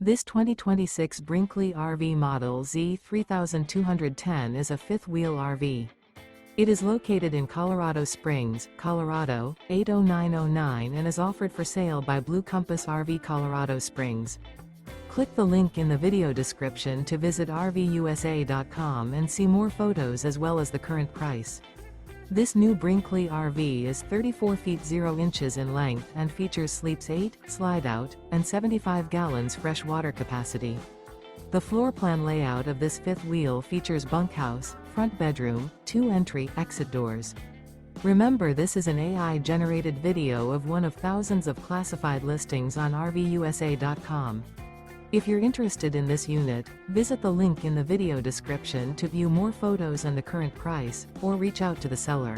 This 2026 Brinkley RV Model Z 3210 is a fifth-wheel RV. It is located in Colorado Springs, Colorado, 80909 and is offered for sale by Blue Compass RV Colorado Springs. Click the link in the video description to visit RVUSA.com and see more photos as well as the current price. This new Brinkley RV is 34 feet 0 inches in length and features sleeps 8, slide-out, and 75 gallons fresh water capacity. The floor plan layout of this fifth wheel features bunkhouse, front bedroom, 2 entry/exit doors. Remember, this is an AI-generated video of one of thousands of classified listings on RVUSA.com. If you're interested in this unit, visit the link in the video description to view more photos and the current price, or reach out to the seller.